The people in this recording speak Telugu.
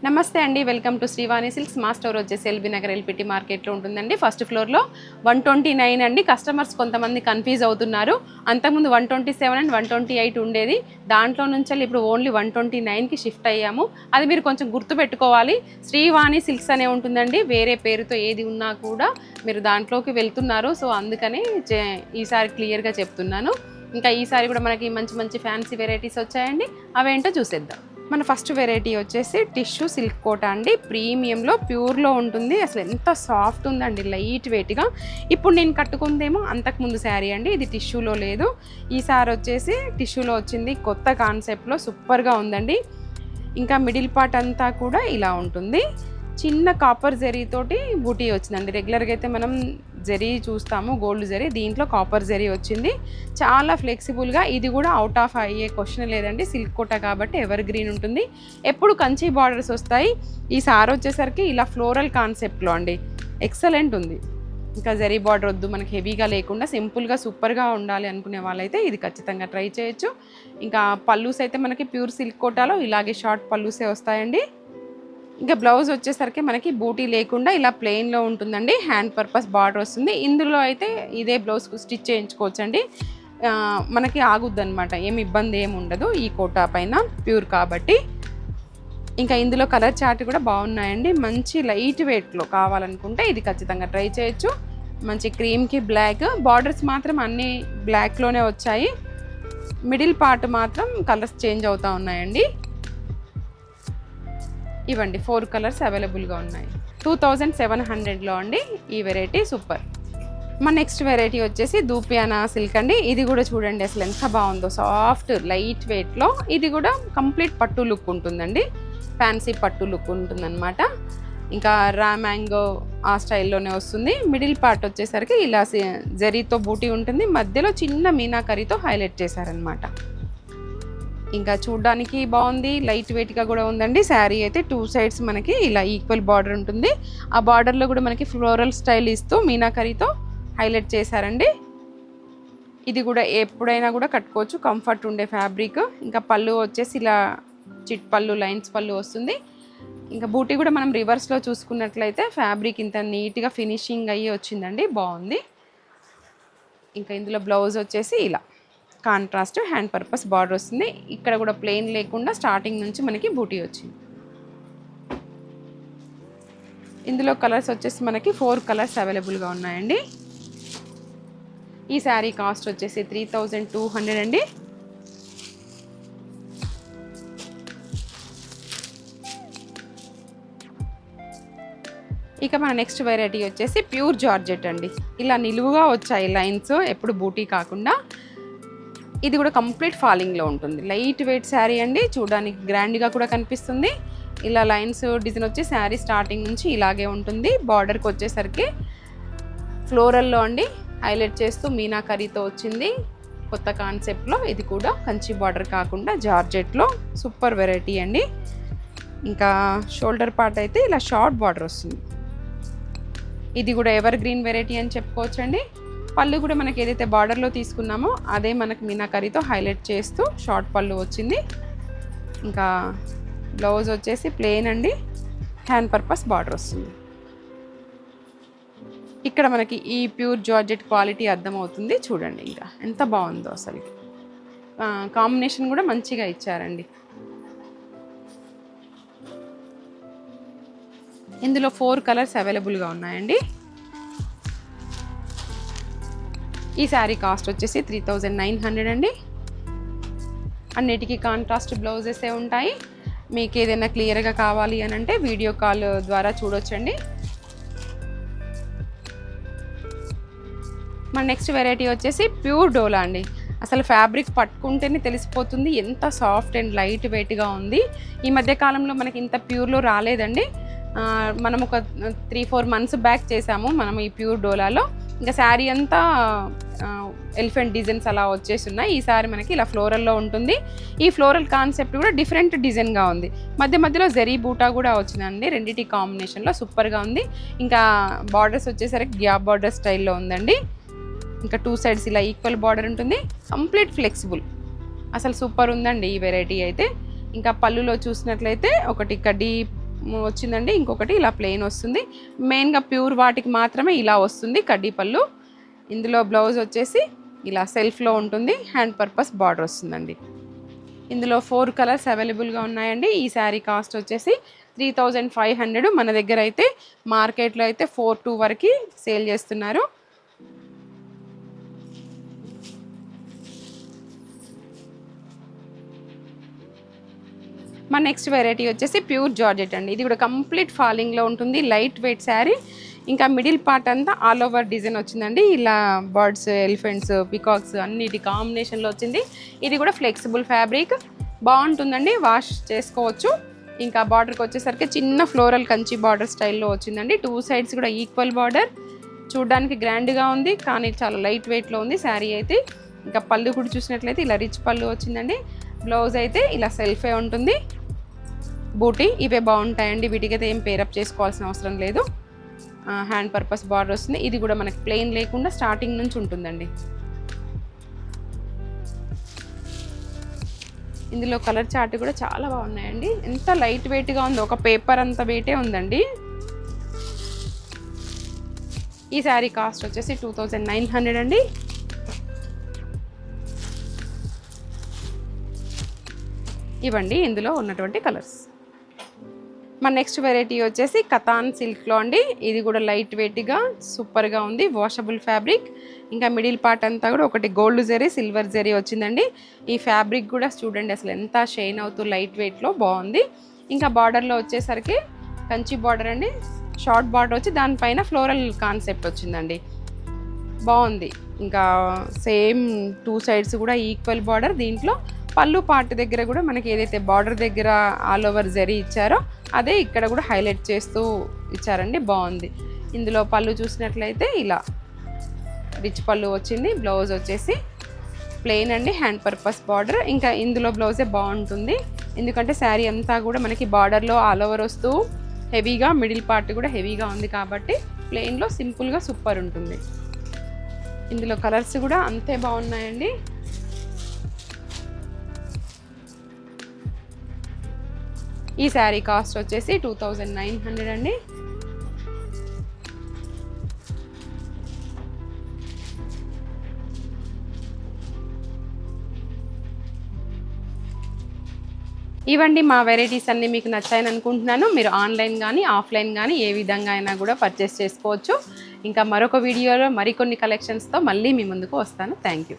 నమస్తే అండి, వెల్కమ్ టు శ్రీవాణి సిల్క్స్. మా స్టోర్ వచ్చేసి ఎల్బీ నగర్ ఎల్పిటి మార్కెట్లో ఉంటుందండి. ఫస్ట్ ఫ్లోర్లో 129 అండి. కస్టమర్స్ కొంతమంది కన్ఫ్యూజ్ అవుతున్నారు. అంతకుముందు 127 అండ్ 128 ఉండేది. దాంట్లో నుంచి ఇప్పుడు ఓన్లీ 129కి షిఫ్ట్ అయ్యాము. అది మీరు కొంచెం గుర్తుపెట్టుకోవాలి. శ్రీవాణి సిల్క్స్ అనే ఉంటుందండి. వేరే పేరుతో ఏది ఉన్నా కూడా మీరు దాంట్లోకి వెళ్తున్నారు. సో అందుకని ఈసారి క్లియర్గా చెప్తున్నాను. ఇంకా ఈసారి కూడా మనకి మంచి మంచి ఫ్యాన్సీ వెరైటీస్ వచ్చాయండి. అవేంటో చూసేద్దాం. మన ఫస్ట్ వెరైటీ వచ్చేసి టిష్యూ సిల్క్ కోట అండి. ప్రీమియంలో ప్యూర్లో ఉంటుంది. అసలు ఎంత సాఫ్ట్ ఉందండి, లైట్ వెయిట్గా. ఇప్పుడు నేను కట్టుకుందేమో అంతకుముందు శారీ అండి, ఇది టిష్యూలో లేదు. ఈసారి వచ్చేసి టిష్యూలో వచ్చింది. కొత్త కాన్సెప్ట్లో సూపర్గా ఉందండి. ఇంకా మిడిల్ పార్ట్ అంతా కూడా ఇలా ఉంటుంది. చిన్న కాపర్ జరీతోటి బూటీ వచ్చిందండి. రెగ్యులర్గా అయితే మనం జరీ చూస్తాము, గోల్డ్ జరీ. దీంట్లో కాపర్ జరీ వచ్చింది. చాలా ఫ్లెక్సిబుల్గా, ఇది కూడా అవుట్ ఆఫ్ అయ్యే క్వశ్చన్ లేదండి. సిల్క్ కోట కాబట్టి ఎవర్ గ్రీన్ ఉంటుంది. ఎప్పుడు కంచి బార్డర్స్ వస్తాయి. ఈసారి వచ్చేసరికి ఇలా ఫ్లోరల్ కాన్సెప్ట్లో అండి, ఎక్సలెంట్ ఉంది. ఇంకా జరీ బార్డర్ వద్దు, మనకి హెవీగా లేకుండా సింపుల్గా సూపర్గా ఉండాలి అనుకునే వాళ్ళైతే ఇది ఖచ్చితంగా ట్రై చేయొచ్చు. ఇంకా పల్లూస్ అయితే మనకి ప్యూర్ సిల్క్ కోటాలో ఇలాగే షార్ట్ పల్లూసే వస్తాయండి. ఇంకా బ్లౌజ్ వచ్చేసరికి మనకి బూటీ లేకుండా ఇలా ప్లెయిన్లో ఉంటుందండి. హ్యాండ్ పర్పస్ బార్డర్ వస్తుంది. ఇందులో అయితే ఇదే బ్లౌజ్ స్టిచ్ చేయించుకోవచ్చండి. మనకి ఆగుద్ది అనమాట, ఏమి ఇబ్బంది ఏమి ఉండదు ఈ కోటా పైన, ప్యూర్ కాబట్టి. ఇంకా ఇందులో కలర్ చార్ట్ కూడా బాగున్నాయండి. మంచి లైట్ వెయిట్లో కావాలనుకుంటే ఇది ఖచ్చితంగా ట్రై చేయొచ్చు. మంచి క్రీమ్కి బ్లాక్ బార్డర్స్ మాత్రం అన్నీ బ్లాక్లోనే వచ్చాయి. మిడిల్ పార్ట్ మాత్రం కలర్స్ చేంజ్ అవుతూ ఉన్నాయండి. ఇవ్వండి 4 కలర్స్ అవైలబుల్గా ఉన్నాయి. 2700లో అండి ఈ వెరైటీ. సూపర్. మన నెక్స్ట్ వెరైటీ వచ్చేసి దూపియానా సిల్క్ అండి. ఇది కూడా చూడండి అసలు ఎంత బాగుందో, సాఫ్ట్ లైట్ వెయిట్లో. ఇది కూడా కంప్లీట్ పట్టు లుక్ ఉంటుందండి, ఫ్యాన్సీ పట్టు లుక్ ఉంటుందన్నమాట. ఇంకా రా మ్యాంగో ఆ స్టైల్లోనే వస్తుంది. మిడిల్ పార్ట్ వచ్చేసరికి ఇలా జరీతో బూటీ ఉంటుంది. మధ్యలో చిన్న మీనాకరీతో హైలైట్ చేశారనమాట. ఇంకా చూడ్డానికి బాగుంది, లైట్ వెయిట్గా కూడా ఉందండి. శారీ అయితే 2 సైడ్స్ మనకి ఇలా ఈక్వల్ బార్డర్ ఉంటుంది. ఆ బార్డర్లో కూడా మనకి ఫ్లోరల్ స్టైల్ ఇస్తూ మీనాకరీతో హైలైట్ చేశారండి. ఇది కూడా ఎప్పుడైనా కూడా కట్టుకోవచ్చు, కంఫర్ట్ ఉండే ఫ్యాబ్రిక్. ఇంకా పళ్ళు వచ్చేసి ఇలా చిట్ పళ్ళు, లైన్స్ పళ్ళు వస్తుంది. ఇంకా బూటీ కూడా మనం రివర్స్లో చూసుకున్నట్లయితే ఫ్యాబ్రిక్ ఇంత నీట్గా ఫినిషింగ్ అయ్యి వచ్చిందండి, బాగుంది. ఇంకా ఇందులో బ్లౌజ్ వచ్చేసి ఇలా కాంట్రాస్ట్ హ్యాండ్ పర్పస్ బార్డర్ వస్తుంది. ఇక్కడ కూడా ప్లెయిన్ లేకుండా స్టార్టింగ్ నుంచి మనకి బూటీ వచ్చింది. ఇందులో కలర్స్ వచ్చేసి మనకి 4 కలర్స్ అవైలబుల్గా ఉన్నాయండి. ఈ శారీ కాస్ట్ వచ్చేసి 3200 అండి. ఇక మన నెక్స్ట్ వెరైటీ వచ్చేసి ప్యూర్ జార్జెట్ అండి. ఇలా నిలువుగా వచ్చాయి లైన్స్, ఎప్పుడు బూటీ కాకుండా. ఇది కూడా కంప్లీట్ ఫాలింగ్లో ఉంటుంది. లైట్ వెయిట్ శారీ అండి, చూడడానికి గ్రాండ్గా కూడా కనిపిస్తుంది. ఇలా లైన్స్ డిజైన్ వచ్చి శారీ స్టార్టింగ్ నుంచి ఇలాగే ఉంటుంది. బార్డర్కి వచ్చేసరికి ఫ్లోరల్లో అండి హైలైట్ చేస్తూ మీనాకరీతో వచ్చింది. కొత్త కాన్సెప్ట్లో ఇది కూడా కంచి బార్డర్ కాకుండా జార్జెట్లో సూపర్ వెరైటీ అండి. ఇంకా షోల్డర్ పార్ట్ అయితే ఇలా షార్ట్ బార్డర్ వస్తుంది. ఇది కూడా ఎవర్ గ్రీన్ వెరైటీ అని చెప్పుకోవచ్చండి. పళ్ళు కూడా మనకి ఏదైతే బార్డర్లో తీసుకున్నామో అదే మనకి మీనాకరీతో హైలైట్ చేస్తూ షార్ట్ పళ్ళు వచ్చింది. ఇంకా బ్లౌజ్ వచ్చేసి ప్లెయిన్ అండి, హ్యాండ్ పర్పస్ బార్డర్ వస్తుంది. ఇక్కడ మనకి ఈ ప్యూర్ జార్జెట్ క్వాలిటీ అర్థమవుతుంది. చూడండి ఇంకా ఎంత బాగుందో అసలు. కాంబినేషన్ కూడా మంచిగా ఇచ్చారండి. ఇందులో 4 కలర్స్ అవైలబుల్గా ఉన్నాయండి. ఈ శారీ కాస్ట్ వచ్చేసి 3900 అండి. అన్నిటికీ కాంట్రాస్ట్ బ్లౌజెసే ఉంటాయి. మీకు ఏదైనా క్లియర్గా కావాలి అని అంటే వీడియో కాల్ ద్వారా చూడొచ్చండి. మన నెక్స్ట్ వెరైటీ వచ్చేసి ప్యూర్ డోలా అండి. అసలు ఫ్యాబ్రిక్ పట్టుకుంటేనే తెలిసిపోతుంది ఎంత సాఫ్ట్ అండ్ లైట్ వెయిట్గా ఉంది. ఈ మధ్య కాలంలో మనకి ఇంత ప్యూర్లో రాలేదండి. మనం ఒక 3-4 మంత్స్ బ్యాక్ చేసాము మనం ఈ ప్యూర్ డోలాలో. ఇంకా శారీ అంతా ఎలిఫెంట్ డిజైన్స్ అలా వచ్చేసి ఉన్నాయి. ఈసారి మనకి ఇలా ఫ్లోరల్లో ఉంటుంది. ఈ ఫ్లోరల్ కాన్సెప్ట్ కూడా డిఫరెంట్ డిజైన్గా ఉంది. మధ్య మధ్యలో జరీ బూటా కూడా వచ్చిందండి. రెండింటి కాంబినేషన్లో సూపర్గా ఉంది. ఇంకా బార్డర్స్ వచ్చేసరికి గ్యాప్ బార్డర్ స్టైల్లో ఉందండి. ఇంకా 2 సైడ్స్ ఇలా ఈక్వల్ బార్డర్ ఉంటుంది. కంప్లీట్ ఫ్లెక్సిబుల్, అసలు సూపర్ ఉందండి ఈ వెరైటీ అయితే. ఇంకా పళ్ళులో చూసినట్లయితే ఒకటి కడ్డీ వచ్చిందండి, ఇంకొకటి ఇలా ప్లెయిన్ వస్తుంది. మెయిన్గా ప్యూర్ వాటికి మాత్రమే ఇలా వస్తుంది కడ్డీ పళ్ళు. ఇందులో బ్లౌజ్ వచ్చేసి ఇలా సెల్ఫ్లో ఉంటుంది, హ్యాండ్ పర్పస్ బార్డర్ వస్తుందండి. ఇందులో 4 కలర్స్ అవైలబుల్గా ఉన్నాయండి. ఈ శారీ కాస్ట్ వచ్చేసి 3500. మన దగ్గర అయితే మార్కెట్లో అయితే 42 వరకు సేల్ చేస్తున్నారు. మన నెక్స్ట్ వెరైటీ వచ్చేసి ప్యూర్ జార్జెట్ అండి. ఇది కూడా కంప్లీట్ ఫాలింగ్లో ఉంటుంది, లైట్ వెయిట్ శారీ. ఇంకా మిడిల్ పార్ట్ అంతా ఆల్ ఓవర్ డిజైన్ వచ్చిందండి. ఇలా బర్డ్స్, ఎలిఫెంట్స్, పికాక్స్ అన్నిటి కాంబినేషన్లో వచ్చింది. ఇది కూడా ఫ్లెక్సిబుల్ ఫ్యాబ్రిక్, బాగుంటుందండి, వాష్ చేసుకోవచ్చు. ఇంకా బార్డర్కి వచ్చేసరికి చిన్న ఫ్లోరల్ కంచి బార్డర్ స్టైల్లో వచ్చిందండి. 2 సైడ్స్ కూడా ఈక్వల్ బార్డర్, చూడడానికి గ్రాండ్గా ఉంది కానీ చాలా లైట్ వెయిట్లో ఉంది శారీ అయితే. ఇంకా పళ్ళు కూడా చూసినట్లయితే ఇలా రిచ్ పళ్ళు వచ్చిందండి. బ్లౌజ్ అయితే ఇలా సెల్ఫే ఉంటుంది, బూటీ ఇవే బాగుంటాయండి. వీటికైతే ఏం పేరప్ చేసుకోవాల్సిన అవసరం లేదు. హ్యాండ్ పర్పస్ బార్డర్ వస్తుంది. ఇది కూడా మనకి ప్లెయిన్ లేకుండా స్టార్టింగ్ నుంచి ఉంటుందండి. ఇందులో కలర్ చార్ట్ కూడా చాలా బాగున్నాయండి. ఎంత లైట్ వెయిట్గా ఉందో, ఒక పేపర్ అంత వెయిటే ఉందండి. ఈ శారీ కాస్ట్ వచ్చేసి 2900 అండి. ఇవ్వండి ఇందులో ఉన్నటువంటి కలర్స్. మన నెక్స్ట్ వెరైటీ వచ్చేసి కతాన్ సిల్క్లో అండి. ఇది కూడా లైట్ వెయిట్గా సూపర్గా ఉంది, వాషబుల్ ఫ్యాబ్రిక్. ఇంకా మిడిల్ పార్ట్ అంతా కూడా ఒకటి గోల్డ్ జరీ, సిల్వర్ జరీ వచ్చిందండి. ఈ ఫ్యాబ్రిక్ కూడా చూడండి అసలు ఎంత షైన్ అవుతూ లైట్ వెయిట్లో బాగుంది. ఇంకా బార్డర్లో వచ్చేసరికి కంచి బార్డర్ అండి, షార్ట్ బార్డర్ వచ్చి దానిపైన ఫ్లోరల్ కాన్సెప్ట్ వచ్చిందండి, బాగుంది. ఇంకా సేమ్ 2 సైడ్స్ కూడా ఈక్వల్ బార్డర్. దీంట్లో పళ్ళు పార్ట్ దగ్గర కూడా మనకి ఏదైతే బార్డర్ దగ్గర ఆల్ ఓవర్ జరీ ఇచ్చారో అదే ఇక్కడ కూడా హైలైట్ చేస్తూ ఇచ్చారండి, బాగుంది. ఇందులో పళ్ళు చూసినట్లయితే ఇలా రిచ్ పళ్ళు వచ్చింది. బ్లౌజ్ వచ్చేసి ప్లెయిన్ అండి, హ్యాండ్ పర్పస్ బార్డర్. ఇంకా ఇందులో బ్లౌజే బాగుంటుంది, ఎందుకంటే శారీ అంతా కూడా మనకి బార్డర్లో ఆల్ ఓవర్ వస్తూ హెవీగా, మిడిల్ పార్ట్ కూడా హెవీగా ఉంది కాబట్టి ప్లెయిన్లో సింపుల్గా సూపర్ ఉంటుంది. ఇందులో కలర్స్ కూడా అంతే బాగున్నాయండి. ఈ శారీ కాస్ట్ వచ్చేసి 2900 అండి. ఇవండి మా వెరైటీస్ అన్నీ మీకు నచ్చాయని అనుకుంటున్నాను. మీరు ఆన్లైన్ కానీ ఆఫ్లైన్ కానీ ఏ విధంగా అయినా కూడా పర్చేస్ చేసుకోవచ్చు. ఇంకా మరొక వీడియోలో మరికొన్ని కలెక్షన్స్తో మళ్ళీ మీ ముందుకు వస్తాను. Thank you.